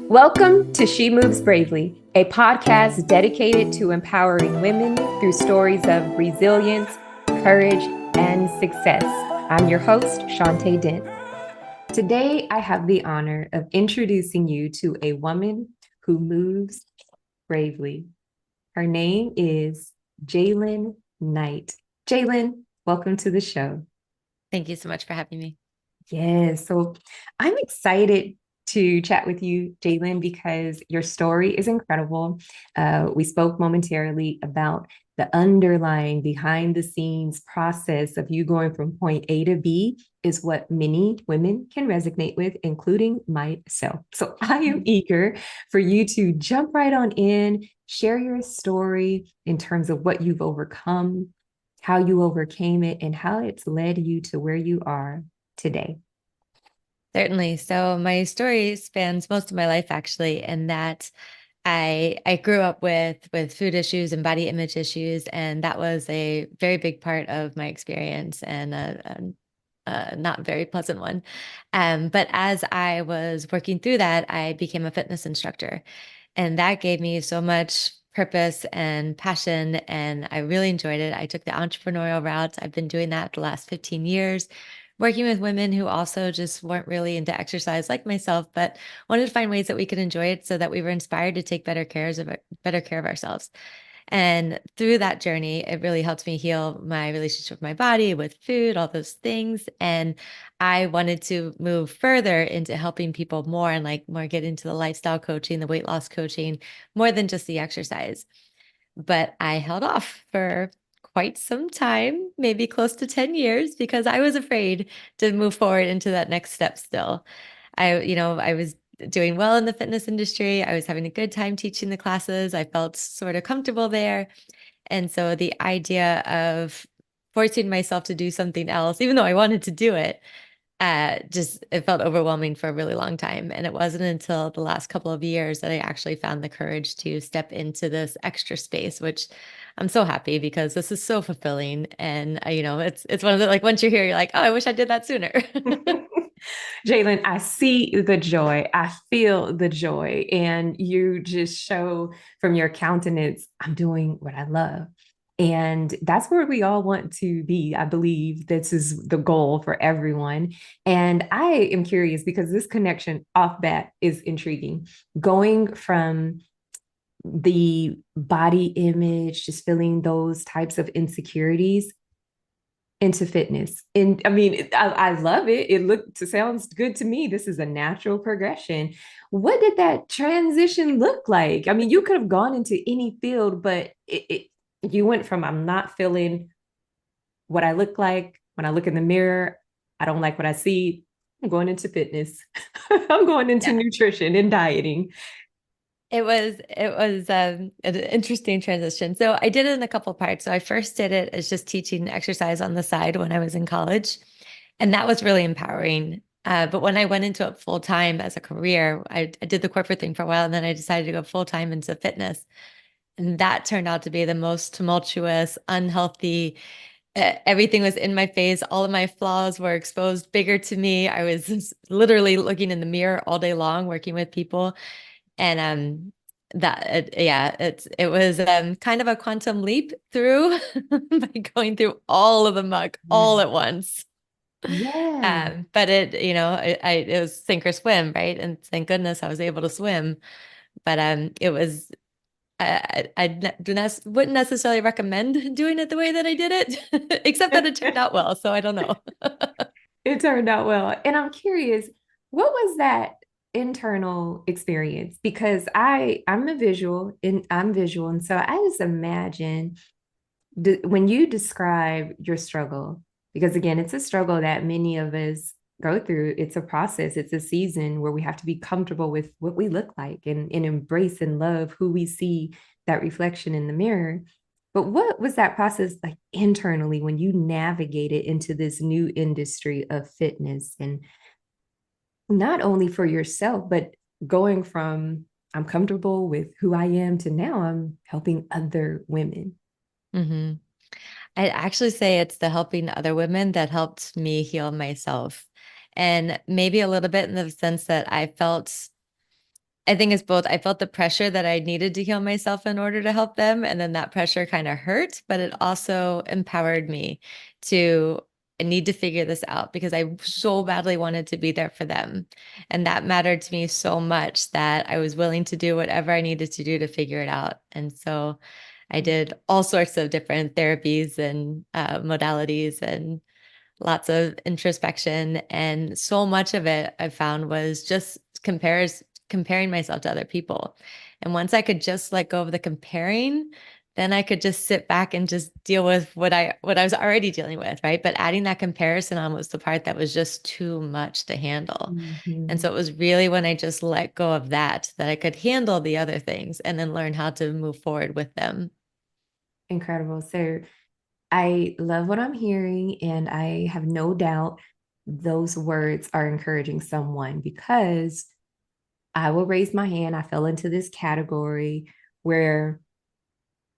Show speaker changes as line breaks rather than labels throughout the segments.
Welcome to She Moves Bravely, a podcast dedicated to empowering women through stories of resilience, courage, and success. I'm your host, Shantae Dent. Today, I have the honor of introducing you to a woman who moves bravely. Her name is Jaylin Knight. Jaylin, welcome to the show.
Thank you so much for having me.
Yes. So I'm excited to chat with you, Jaylin, because your story is incredible. We spoke momentarily about the underlying behind the scenes process of you going from point A to B is what many women can resonate with, including myself. So I am eager for you to jump right on in, share your story in terms of what you've overcome, how you overcame it, and how it's led you to where you are today.
Certainly. So my story spans most of my life actually, in that I grew up with food issues and body image issues, and that was a very big part of my experience and a not very pleasant one. But as I was working through that, I became a fitness instructor, and that gave me so much purpose and passion, and I really enjoyed it. I took the entrepreneurial route. I've been doing that the last 15 years, working with women who also just weren't really into exercise like myself, but wanted to find ways that we could enjoy it so that we were inspired to take better care of ourselves. And through that journey, it really helped me heal my relationship with my body, with food, all those things. And I wanted to move further into helping people more and like more get into the lifestyle coaching, the weight loss coaching, more than just the exercise. But I held off for quite some time, maybe close to 10 years, because I was afraid to move forward into that next step still. I was doing well in the fitness industry. I was having a good time teaching the classes. I felt sort of comfortable there. And so the idea of forcing myself to do something else, even though I wanted to do it, just it felt overwhelming for a really long time. And it wasn't until the last couple of years that I actually found the courage to step into this extra space, which I'm so happy because this is so fulfilling. And it's one of the, like, once you're here, you're like, oh, I wish I did that sooner.
Jaylin, I see the joy. I feel the joy. And you just show from your countenance, I'm doing what I love. And that's where we all want to be. I believe this is the goal for everyone. And I am curious because this connection off bat is intriguing. Going from the body image, just feeling those types of insecurities into fitness. And I mean, I love it. Sounds good to me. This is a natural progression. What did that transition look like? I mean, you could have gone into any field, but you went from I'm not feeling what I look like when I look in the mirror. I don't like what I see. I'm going into fitness. I'm going into
Yeah.
nutrition and dieting.
It was an interesting transition. So I did it in a couple parts. So I first did it as just teaching exercise on the side when I was in college, and that was really empowering. But when I went into it full time as a career, I did the corporate thing for a while, and then I decided to go full time into fitness, and that turned out to be the most tumultuous, unhealthy. Everything was in my face. All of my flaws were exposed bigger to me. I was literally looking in the mirror all day long, working with people. And it was kind of a quantum leap through by going through all of the muck
Yeah.
all at once.
Yeah.
But it was sink or swim, right? And thank goodness I was able to swim. But it was wouldn't necessarily recommend doing it the way that I did it, except that it turned out well. So I don't know.
It turned out well. And I'm curious, what was that internal experience? Because I'm visual. And so I just imagine when you describe your struggle, because again, it's a struggle that many of us go through. It's a process, it's a season where we have to be comfortable with what we look like and embrace and love who we see that reflection in the mirror. But what was that process like internally when you navigated into this new industry of fitness and not only for yourself, but going from I'm comfortable with who I am to now I'm helping other women?
hmm I'd actually say it's the helping other women that helped me heal myself. And maybe a little bit in the sense that I felt I think it's both. I felt the pressure that I needed to heal myself in order to help them. And then that pressure kind of hurt, but it also empowered me to I need to figure this out because I so badly wanted to be there for them. And that mattered to me so much that I was willing to do whatever I needed to do to figure it out. And so I did all sorts of different therapies and modalities and lots of introspection. And so much of it I found was just comparing myself to other people. And once I could just let go of the comparing, then I could just sit back and just deal with what I was already dealing with, right? But adding that comparison on was the part that was just too much to handle. And
Mhm.
so it was really when I just let go of that that I could handle the other things and then learn how to move forward with them.
Incredible. So I love what I'm hearing, and I have no doubt those words are encouraging someone because I will raise my hand. I fell into this category where,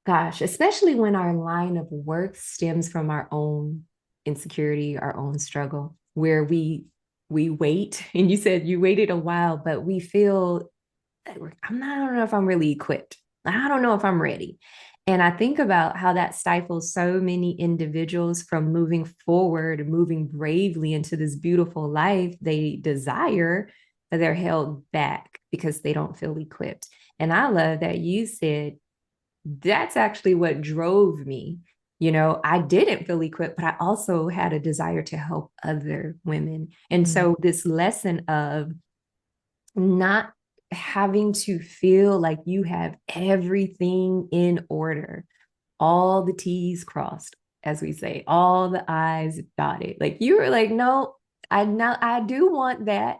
gosh, especially when our line of work stems from our own insecurity, our own struggle, where we wait, and you said you waited a while, but we feel I don't know if I'm really equipped. I don't know if I'm ready. And I think about how that stifles so many individuals from moving forward and moving bravely into this beautiful life they desire, but they're held back because they don't feel equipped. And I love that you said that's actually what drove me. You know, I didn't feel equipped, but I also had a desire to help other women. And
Mm.
so, this lesson of not having to feel like you have everything in order, all the T's crossed, as we say, all the I's dotted. Like you were like, no, I do want that,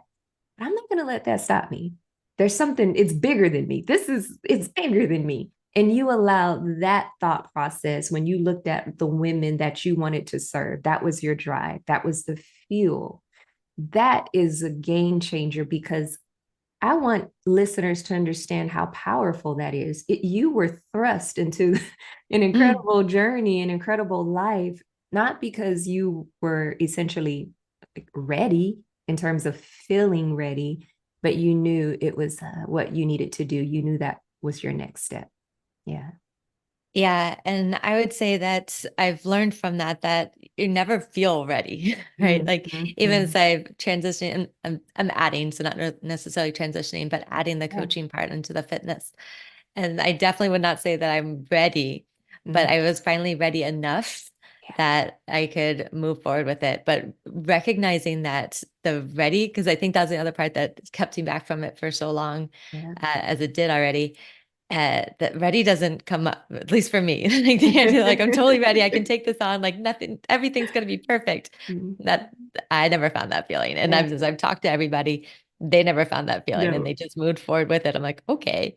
but I'm not gonna let that stop me. There's something, it's bigger than me. It's bigger than me. And you allowed that thought process when you looked at the women that you wanted to serve. That was your drive. That was the fuel. That is a game changer because I want listeners to understand how powerful that is. You were thrust into an
Mm.
incredible journey, an incredible life, not because you were essentially ready in terms of feeling ready, but you knew it was what you needed to do. You knew that was your next step. Yeah.
Yeah, and I would say that I've learned from that that you never feel ready, right? Like even
Mm-hmm.
as I've transitioned, and I'm adding, so not necessarily transitioning, but adding the
Yeah.
coaching part into the fitness. And I definitely would not say that I'm ready, but
Mm-hmm.
I was finally ready enough
Yeah.
that I could move forward with it. But recognizing that the ready, because I think that's the other part that kept me back from it for so long,
Yeah.
as it did already that ready doesn't come up, at least for me. Like the idea, like I'm totally ready. I can take this on. Like nothing, everything's gonna be perfect.
Mhm.
That I never found that feeling. And
Yeah.
as I've talked to everybody, they never found that feeling and they
No.
just moved forward with it. I'm like, okay.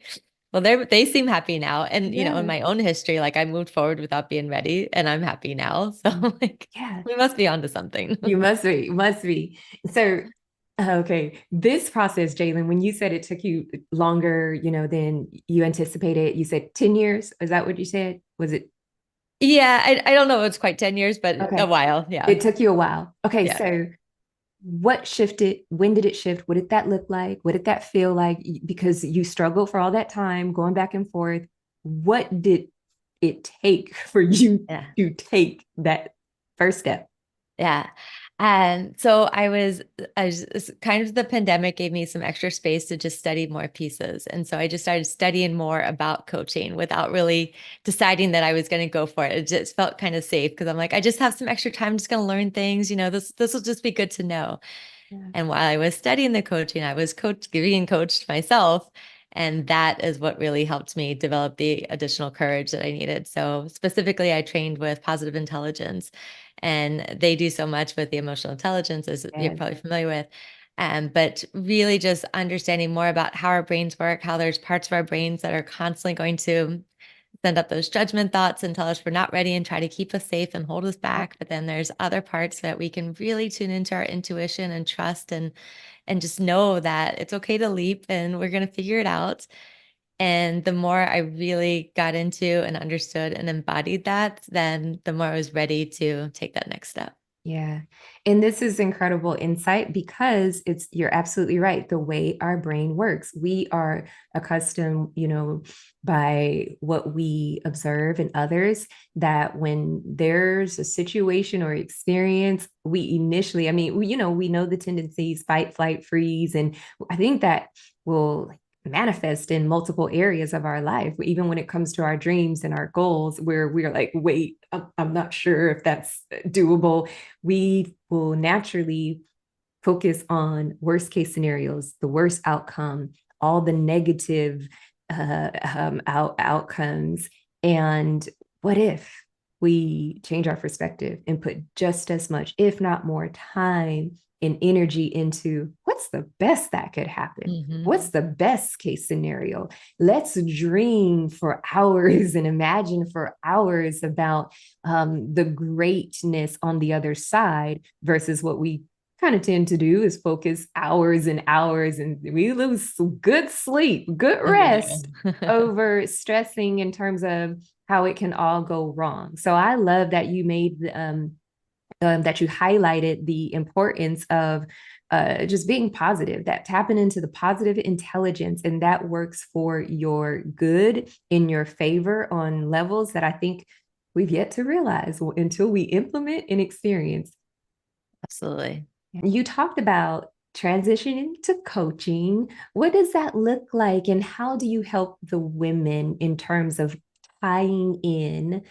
Well, they seem happy now. And in
Yeah.
my own history, like I moved forward without being ready and I'm happy now. So like
Yeah.
we must be onto something.
You must be. So, okay, this process, Jaylin, when you said it took you longer, than you anticipated, you said 10 years. Is that what you said? Was it?
Yeah, I don't know. It's quite 10 years, but a
Okay.
while. Yeah.
It took you a while. Okay,
Yeah.
so what shifted? When did it shift? What did that look like? What did that feel like? Because you struggled for all that time going back and forth. What did it take for you
Yeah.
to take that first step?
Yeah. And so kind of the pandemic gave me some extra space to just study more pieces. And so I just started studying more about coaching without really deciding that I was going to go for it. It just felt kind of safe because I'm like, I just have some extra time, I'm just going to learn things. This will just be good to know.
Yeah.
And while I was studying the coaching, I was being coached myself. And that is what really helped me develop the additional courage that I needed. So, specifically, I trained with positive intelligence, and they do so much with the emotional intelligence, as you're
Yes.
probably familiar with. But really, just understanding more about how our brains work, how there's parts of our brains that are constantly going to send up those judgment thoughts and tell us we're not ready and try to keep us safe and hold us back. But then there's other parts that we can really tune into our intuition and trust and just know that it's okay to leap and we're going to figure it out. And the more I really got into and understood and embodied that, then the more I was ready to take that next step.
Yeah. And this is incredible insight because you're absolutely right. The way our brain works, we are accustomed, by what we observe in others, that when there's a situation or experience, we initially, I mean, we know the tendencies, fight, flight, freeze. And I think that will manifest in multiple areas of our life, even when it comes to our dreams and our goals, where we're like, wait, I'm not sure if that's doable. We will naturally focus on worst case scenarios, the worst outcome, all the negative outcomes. And what if we change our perspective and put just as much, if not more, time and energy into what's the best that could happen?
Mm-hmm.
What's the best case scenario? Let's dream for hours and imagine for hours about the greatness on the other side versus what we kind of tend to do is focus hours and hours, and we lose good sleep, good
Oh, yeah.
rest over stressing in terms of how it can all go wrong. So I love that you made that you highlighted the importance of just being positive, that tapping into the positive intelligence, and that works for your good, in your favor on levels that I think we've yet to realize until we implement and experience.
Absolutely.
You talked about transitioning to coaching. What does that look like, and how do you help the women in terms of tying in?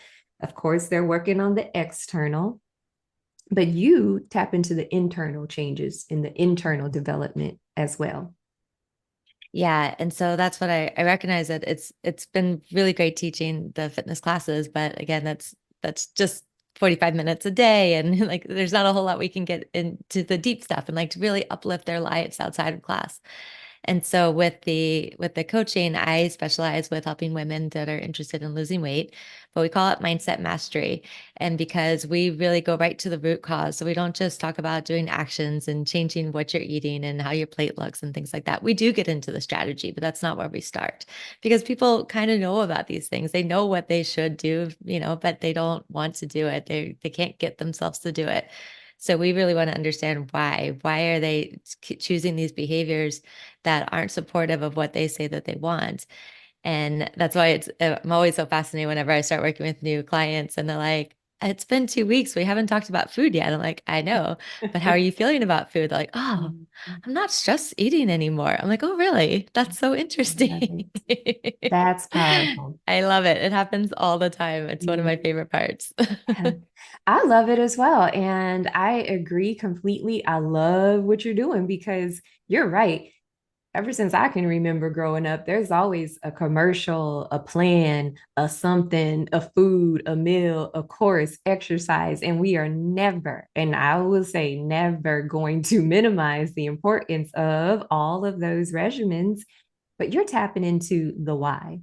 Of course, they're working on the external, but you tap into the internal changes in the internal development as well.
Yeah, and so that's what I recognize that it's been really great teaching the fitness classes, but again, that's just 45 minutes a day, and like there's not a whole lot we can get into the deep stuff and like to really uplift their lives outside of class. And so with the coaching, I specialize with helping women that are interested in losing weight, but we call it mindset mastery. And because we really go right to the root cause, so we don't just talk about doing actions and changing what you're eating and how your plate looks and things like that. We do get into the strategy, but that's not where we start because people kind of know about these things. They know what they should do, but they don't want to do it. They can't get themselves to do it. So we really want to understand why. Why are they choosing these behaviors that aren't supportive of what they say that they want? And that's why I'm always so fascinated whenever I start working with new clients and they're like, it's been 2 weeks. We haven't talked about food yet. I'm like, I know, but how are you feeling about food? They're like, oh, I'm not stress eating anymore. I'm like, oh, really? That's so
Love
interesting.
it. That's powerful.
I love it. It happens all the time. It's one of my favorite parts.
Yeah. I love it as well. And I agree completely. I love what you're doing because you're right. Ever since I can remember growing up, there's always a commercial, a plan, a something, a food, a meal, a course, exercise. And we are never, and I will say never, going to minimize the importance of all of those regimens, but you're tapping into the why.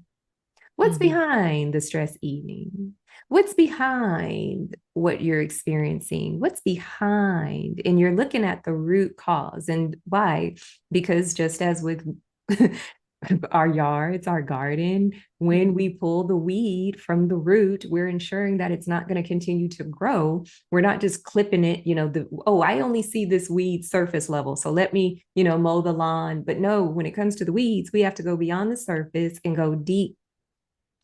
What's
Mhm.
behind the stress eating? What's behind what you're experiencing? What's behind? And you're looking at the root cause. And why? Because just as with our yards, our garden, when we pull the weed from the root, we're ensuring that it's not going to continue to grow. We're not just clipping it, I only see this weed surface level. So let me, mow the lawn. But no, when it comes to the weeds, we have to go beyond the surface and go deep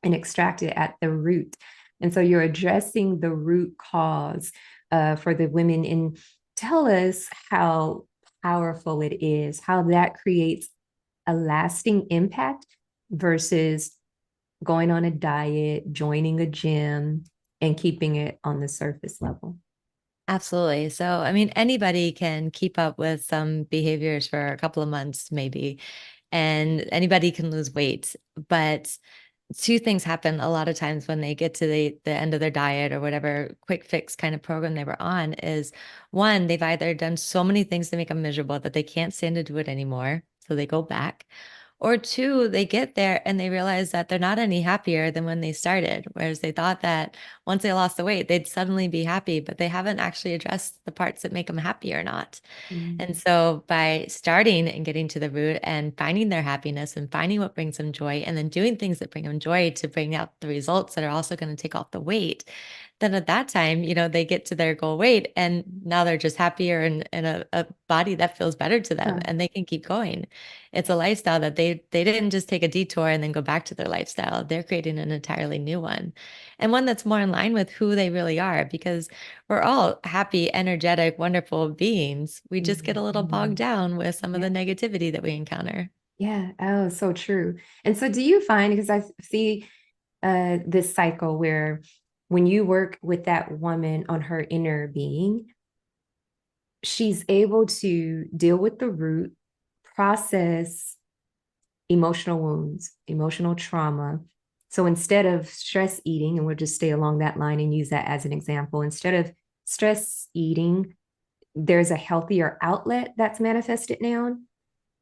and extract it at the root. And so you're addressing the root cause for the women. And tell us how powerful it is, how that creates a lasting impact versus going on a diet, joining a gym, and keeping it on the surface level.
Absolutely. So, I mean, anybody can keep up with some behaviors for a couple of months, maybe, and anybody can lose weight. But two things happen a lot of times when they get to the end of their diet or whatever quick fix kind of program they were on is one, they've either done so many things to make them miserable that they can't stand to do it anymore. So they go back. Or two, they get there and they realize that they're not any happier than when they started, whereas they thought that once they lost the weight, they'd suddenly be happy, but they haven't actually addressed the parts that make them happy or not. And
Mm.
so by starting and getting to the root and finding their happiness and finding what brings them joy and then doing things that bring them joy to bring out the results that are also going to take off the weight, then at that time, they get to their goal weight and now they're just happier and a body that feels better to them
Huh.
and they can keep going. It's a lifestyle that they didn't just take a detour and then go back to their lifestyle. They're creating an entirely new one and one that's more in line with who they really are because we're all happy, energetic, wonderful beings. We just get a little bogged
Mhm.
down with some of
Yeah.
the negativity that we encounter.
Yeah. Oh, so true. And so do you find, because I see this cycle where when you work with that woman on her inner being, she's able to deal with the root, process emotional wounds, emotional trauma. So instead of stress eating, and we'll just stay along that line and use that as an example, instead of stress eating, there's a healthier outlet that's manifested now.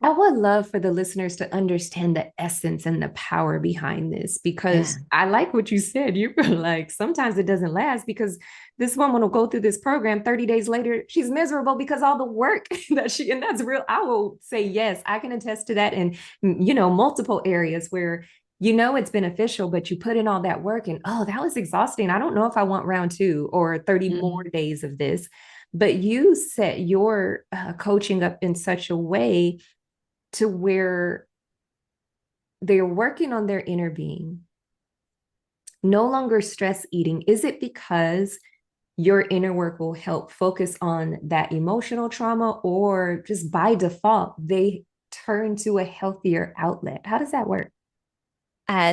I would love for the listeners to understand the essence and the power behind this
Yeah.
because I like what you said. You were like, sometimes it doesn't last because this woman will go through this program 30 days later. She's miserable because all the work and that's real. I will say, yes, I can attest to that in, multiple areas where it's beneficial, but you put in all that work and, oh, that was exhausting. I don't know if I want round two or 30 more
Mhm.
days of this. But you set your coaching up in such a way to where they're working on their inner being, no longer stress eating. Is it because your inner work will help focus on that emotional trauma, or just by default, they turn to a healthier outlet? How does that work?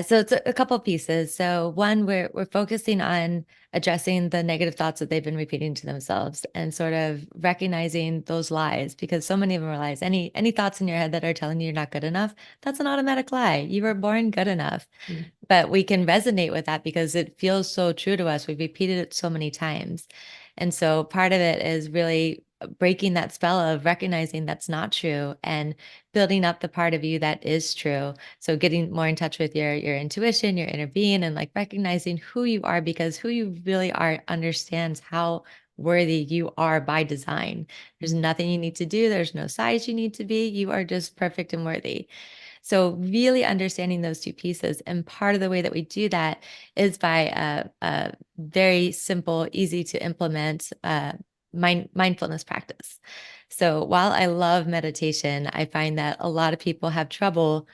So it's a couple pieces. So one, we're focusing on addressing the negative thoughts that they've been repeating to themselves and sort of recognizing those lies because so many of them are lies. Any thoughts in your head that are telling you you're not good enough, that's an automatic lie. You were born good enough.
Mm.
But we can resonate with that because it feels so true to us. We've repeated it so many times. And so part of it is really breaking that spell of recognizing that's not true and building up the part of you that is true. So getting more in touch with your intuition, your inner being, and like recognizing who you are because who you really are understands how worthy you are by design. There's nothing you need to do. There's no size you need to be. You are just perfect and worthy. So really understanding those two pieces. And part of the way that we do that is by a very simple, easy to implement mindfulness practice. So while I love meditation, I find that a lot of people have trouble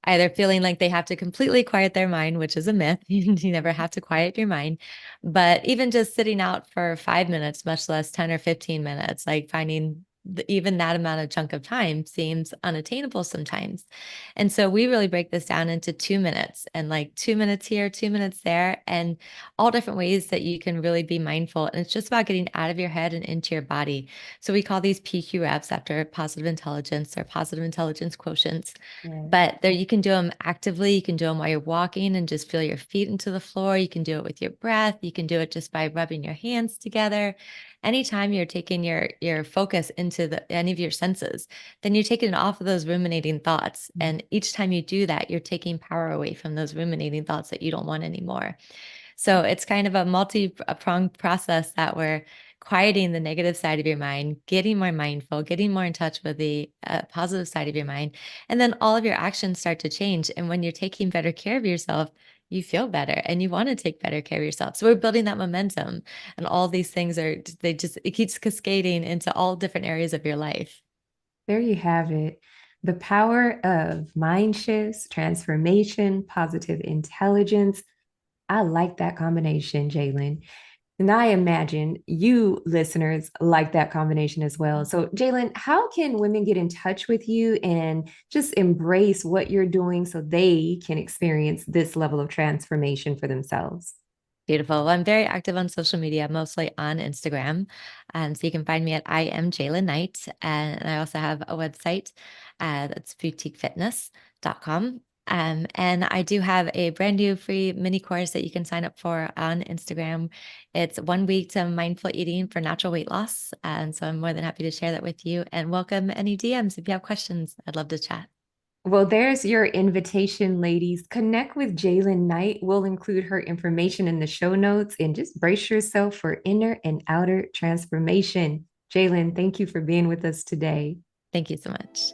either feeling like they have to completely quiet their mind, which is a myth. You never have to quiet your mind. But even just sitting out for 5 minutes, much less 10 or 15 minutes, like finding even that amount of chunk of time seems unattainable sometimes. And so we really break this down into 2 minutes and like 2 minutes here, 2 minutes there, and all different ways that you can really be mindful. And it's just about getting out of your head and into your body. So we call these PQ reps after positive intelligence or positive intelligence quotients.
Yeah.
But there you can do them actively. You can do them while you're walking and just feel your feet into the floor. You can do it with your breath. You can do it just by rubbing your hands together. Anytime you're taking your focus into any of your senses, then you're taking it off of those ruminating thoughts. And each time you do that, you're taking power away from those ruminating thoughts that you don't want anymore. So it's kind of a multi-pronged process that we're quieting the negative side of your mind, getting more mindful, getting more in touch with the positive side of your mind. And then all of your actions start to change. And when you're taking better care of yourself, you feel better and you want to take better care of yourself. So we're building that momentum. And all these things it keeps cascading into all different areas of your life.
There you have it. The power of mind shifts, transformation, positive intelligence. I like that combination, Jaylin. And I imagine you listeners like that combination as well. So, Jaylin, how can women get in touch with you and just embrace what you're doing so they can experience this level of transformation for themselves?
Beautiful. Well, I'm very active on social media, mostly on Instagram. So you can find me at I am Jaylin Knight. And I also have a website that's boutiquefitness.com. And I do have a brand new free mini course that you can sign up for on Instagram. It's 1 week to mindful eating for natural weight loss. And so I'm more than happy to share that with you and welcome any DMs if you have questions. I'd love to chat.
Well, there's your invitation, ladies. Connect with Jaylin Knight. We'll include her information in the show notes and just brace yourself for inner and outer transformation. Jaylin, thank you for being with us today.
Thank you so much.